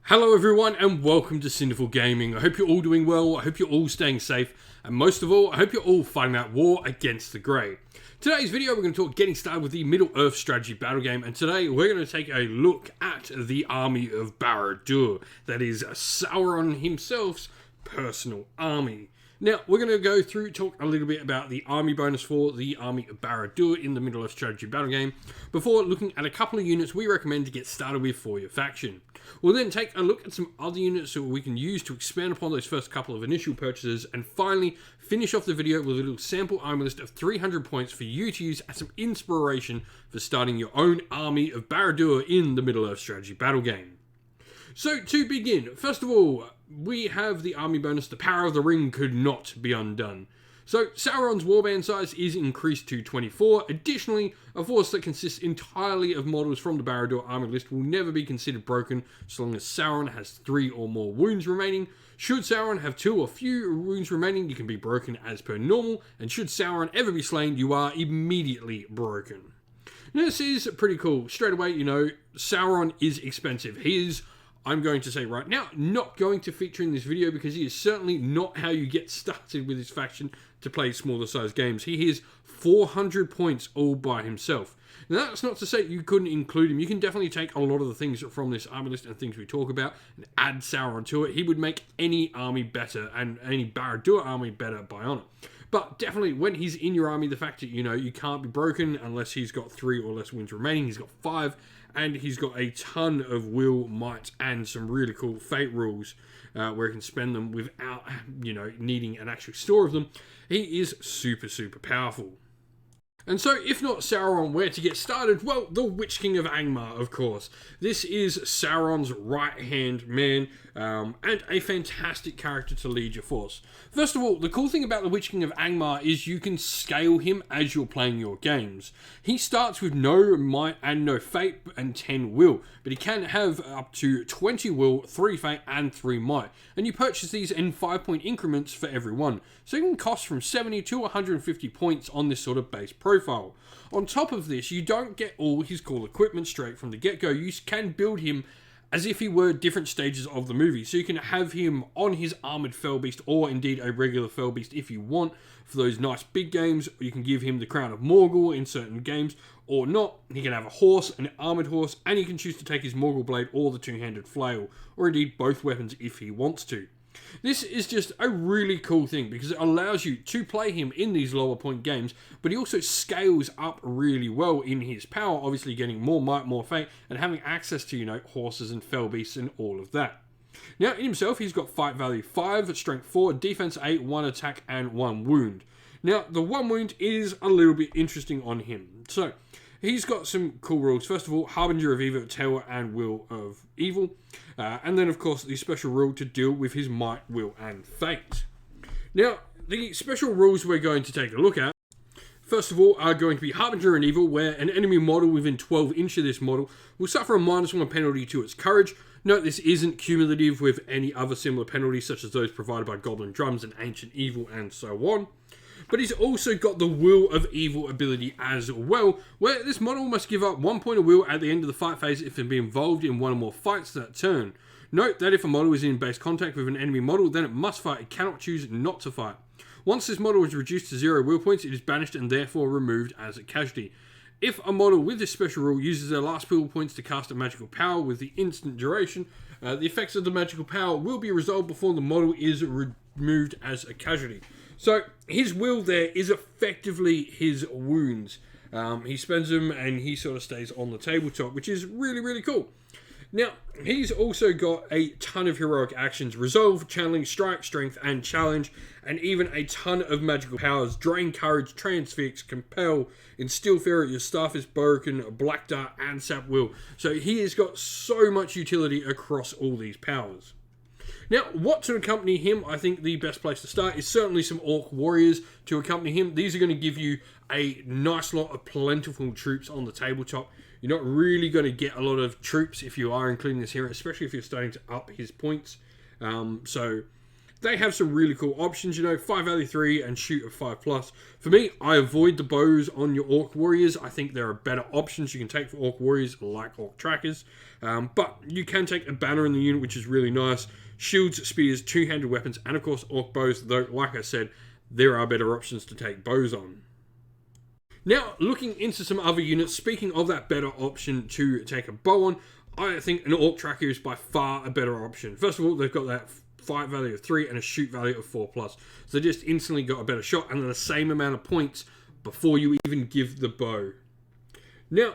Hello everyone and welcome to Sinful Gaming. I hope you're all doing well, I hope you're all staying safe, and most of all, I hope you're all fighting that war against the Grey. Today's video we're going to talk getting started with the Middle-earth strategy battle game, and today we're going to take a look at the army of Barad-Dur, that is Sauron himself's personal army. Now, we're going to talk a little bit about the army bonus for the army of Barad-Dur in the Middle-earth strategy battle game, before looking at a couple of units we recommend to get started with for your faction. We'll then take a look at some other units that we can use to expand upon those first couple of initial purchases, and finally finish off the video with a little sample army list of 300 points for you to use as some inspiration for starting your own army of Barad-Dur in the Middle-earth strategy battle game. So to begin, first of all, we have the army bonus, the power of the ring could not be undone. So Sauron's warband size is increased to 24. Additionally, a force that consists entirely of models from the Barad-Dur army list will never be considered broken so long as Sauron has 3 or more wounds remaining. Should Sauron have 2 or fewer wounds remaining, you can be broken as per normal, and should Sauron ever be slain, you are immediately broken. Now, this is pretty cool. Straight away, you know, Sauron is expensive. He is, I'm going to say right now, not going to feature in this video because he is certainly not how you get started with his faction to play smaller size games. He is 400 points all by himself. Now, that's not to say you couldn't include him. You can definitely take a lot of the things from this army list and things we talk about and add Sauron to it. He would make any army better and any Barad-Dur army better by honor. But definitely, when he's in your army, the fact that, you know, you can't be broken unless he's got 3 or less wounds remaining. He's got 5, and he's got a ton of will, might, and some really cool fate rules where he can spend them without, you know, needing an actual store of them. He is super, super powerful. And so, if not Sauron, where to get started? Well, the Witch King of Angmar, of course. This is Sauron's right-hand man, and a fantastic character to lead your force. First of all, the cool thing about the Witch King of Angmar is you can scale him as you're playing your games. He starts with no might and no fate and 10 will, but he can have up to 20 will, 3 fate, and 3 might. And you purchase these in 5-point increments for every one. So it can cost from 70 to 150 points on this sort of base profile. On top of this, you don't get all his cool equipment straight from the get-go. You can build him as if he were different stages of the movie. So you can have him on his armoured Fellbeast, or indeed a regular Fellbeast if you want, for those nice big games. You can give him the Crown of Morgul in certain games, or not. He can have a horse, an armoured horse, and you can choose to take his Morgul Blade or the two-handed flail, or indeed both weapons if he wants to. This is just a really cool thing because it allows you to play him in these lower point games, but he also scales up really well in his power, obviously getting more might, more fate, and having access to, you know, horses and Fellbeasts and all of that. Now, in himself, he's got fight value 5, strength 4, defense 8, 1 attack, and 1 wound. Now, the 1 wound is a little bit interesting on him. So, he's got some cool rules. First of all, Harbinger of Evil, Terror, and Will of Evil. And then, of course, the special rule to deal with his might, will, and fate. Now, the special rules we're going to take a look at, first of all, are going to be Harbinger and Evil, where an enemy model within 12 inches of this model will suffer a -1 penalty to its courage. Note, this isn't cumulative with any other similar penalties, such as those provided by Goblin Drums and Ancient Evil, and so on. But he's also got the Will of Evil ability as well, where this model must give up 1 point of will at the end of the fight phase if it be involved in 1 or more fights that turn. Note that if a model is in base contact with an enemy model, then it must fight. It cannot choose not to fight. Once this model is reduced to 0 will points, it is banished and therefore removed as a casualty. If a model with this special rule uses their last will points to cast a magical power with the instant duration, the effects of the magical power will be resolved before the model is removed as a casualty. So, his will there is effectively his wounds. He spends them and he sort of stays on the tabletop, which is really, really cool. Now, he's also got a ton of heroic actions: Resolve, Channeling, Strike, Strength, and Challenge, and even a ton of magical powers: Drain Courage, Transfix, Compel, Instill Fear, Your Staff is Broken, Black Dart, and Sap Will. So he has got so much utility across all these powers. Now, what to accompany him? I think the best place to start is certainly some Orc Warriors to accompany him. These are going to give you a nice lot of plentiful troops on the tabletop. You're not really going to get a lot of troops if you are including this hero, especially if you're starting to up his points. So they have some really cool options, 5 value 3 and shoot at 5+. For me, I avoid the bows on your Orc Warriors. I think there are better options you can take for Orc Warriors, like Orc Trackers. But you can take a banner in the unit, which is really nice. Shields, spears, two-handed weapons, and of course Orc bows, though, like I said, there are better options to take bows on. Now, looking into some other units, speaking of that better option to take a bow on, I think an Orc Tracker is by far a better option. First of all, they've got that fight value of 3 and a shoot value of 4+. So they just instantly got a better shot and the same amount of points before you even give the bow. Now,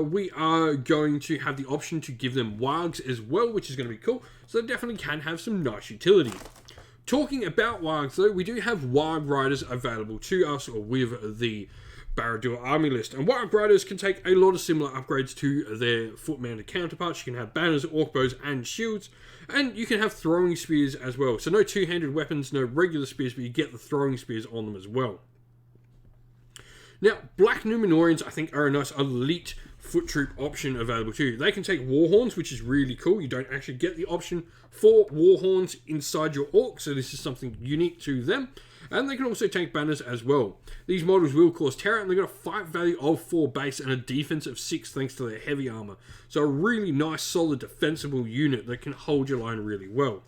we are going to have the option to give them wargs as well, which is going to be cool. So they definitely can have some nice utility. Talking about wargs, though, we do have warg riders available to us with the Barad-Dur army list. And warg riders can take a lot of similar upgrades to their foot-mounted counterparts. You can have banners, orc bows, and shields. And you can have throwing spears as well. So no two-handed weapons, no regular spears, but you get the throwing spears on them as well. Now, Black Numenorians, I think, are a nice elite foot troop option available too. They can take Warhorns, which is really cool. You don't actually get the option for Warhorns inside your Orc, so this is something unique to them. And they can also take banners as well. These models will cause terror, and they've got a fight value of 4 base and a defense of 6 thanks to their heavy armor. So a really nice, solid, defensible unit that can hold your line really well.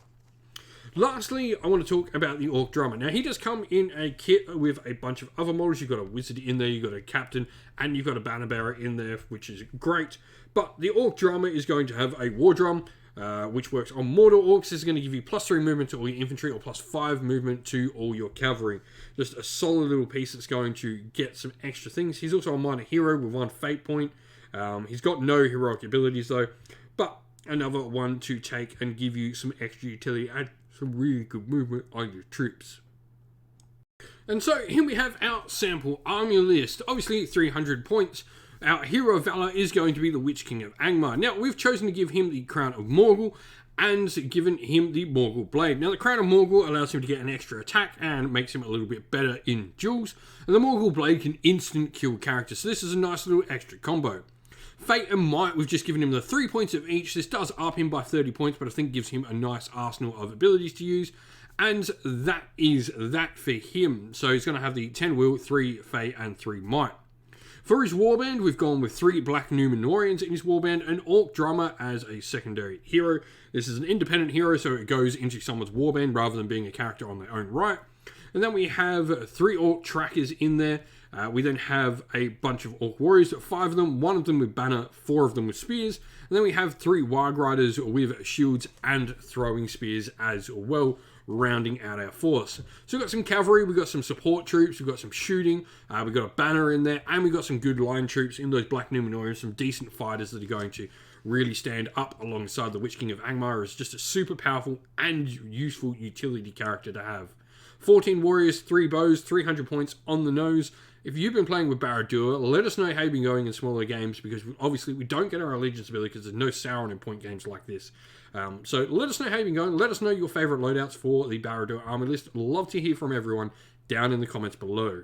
Lastly, I want to talk about the Orc Drummer. Now, he does come in a kit with a bunch of other models. You've got a wizard in there, you've got a captain, and you've got a banner bearer in there, which is great. But the Orc Drummer is going to have a war drum, which works on mortal orcs. This is going to give you +3 movement to all your infantry or +5 movement to all your cavalry. Just a solid little piece that's going to get some extra things. He's also a minor hero with 1 fate point. He's got no heroic abilities though, but another one to take and give you some extra utility and some really good movement on your troops. And so here we have our sample army list. Obviously 300 points. Our hero of valor is going to be the Witch King of Angmar. Now, we've chosen to give him the Crown of Morgul and given him the Morgul Blade. Now, the Crown of Morgul allows him to get an extra attack and makes him a little bit better in duels. And the Morgul Blade can instant kill characters, so this is a nice little extra combo. Fate and Might, we've just given him the 3 points of each. This does up him by 30 points, but I think gives him a nice arsenal of abilities to use. And that is that for him. So he's going to have the 10 Will, 3 Fate, and 3 Might. For his warband, we've gone with 3 Black Numenorians in his warband, an Orc Drummer as a secondary hero. This is an independent hero, so it goes into someone's warband rather than being a character on their own right. And then we have 3 Orc Trackers in there. We then have a bunch of Orc Warriors, 5 of them, 1 of them with banner, 4 of them with spears. And then we have 3 Warg Riders with shields and throwing spears as well, rounding out our force. So we've got some cavalry, we've got some support troops, we've got some shooting, we've got a banner in there, and we've got some good line troops in those Black Numenorians, some decent fighters that are going to really stand up alongside the Witch King of Angmar as just a super powerful and useful utility character to have. 14 warriors, 3 bows, 300 points on the nose. If you've been playing with Barad-Dur, let us know how you've been going in smaller games, because obviously we don't get our allegiance ability because there's no Sauron in point games like this. So let us know how you've been going. Let us know your favourite loadouts for the Barad-Dur army list. Love to hear from everyone down in the comments below.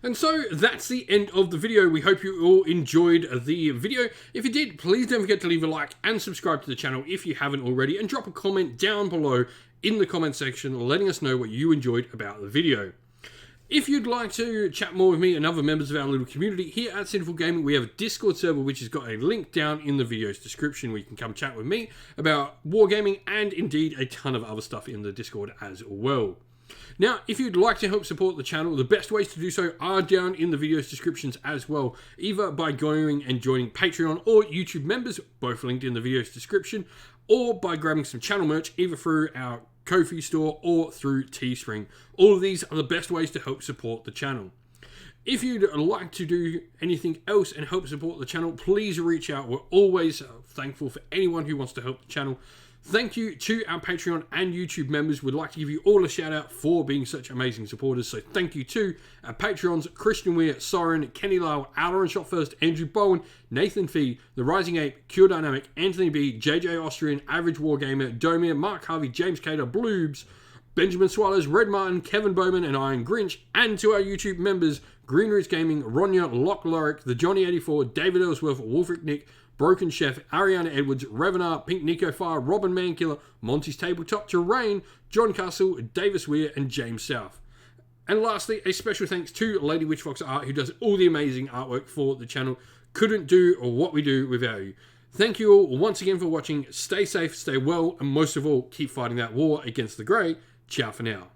And so that's the end of the video. We hope you all enjoyed the video. If you did, please don't forget to leave a like and subscribe to the channel if you haven't already, and drop a comment down below in the comment section letting us know what you enjoyed about the video. If you'd like to chat more with me and other members of our little community here at Sinful Gaming, we have a Discord server which has got a link down in the video's description where you can come chat with me about wargaming and indeed a ton of other stuff in the Discord as well. Now, if you'd like to help support the channel, the best ways to do so are down in the video's descriptions as well, either by going and joining Patreon or YouTube members, both linked in the video's description, or by grabbing some channel merch either through our Ko-fi store or through Teespring. All of these are the best ways to help support the channel. If you'd like to do anything else and help support the channel, please reach out. We're always thankful for anyone who wants to help the channel. Thank you to our Patreon and YouTube members. We'd like to give you all a shout out for being such amazing supporters. So thank you to our Patreons: Christian Weir, Soren, Kenny Lyle, Outer and Shot First, Andrew Bowen, Nathan Fee, The Rising Ape, Cure Dynamic, Anthony B, JJ Austrian, Average Wargamer, Domir, Mark Harvey, James Cater, Bloobs, Benjamin Swallows, Red Martin, Kevin Bowman, and Iron Grinch, and to our YouTube members: Green Roots Gaming, Ronya, Locke Lorick, The Johnny84, David Ellsworth, Wolfric Nick, Broken Chef, Ariana Edwards, Revenar, Pink Nico Fire, Robin Mankiller, Monty's Tabletop, Terrain, John Castle, Davis Weir, and James South. And lastly, a special thanks to Lady Witchfox Art, who does all the amazing artwork for the channel. Couldn't do what we do without you. Thank you all once again for watching. Stay safe, stay well, and most of all, keep fighting that war against the grey. Ciao for now.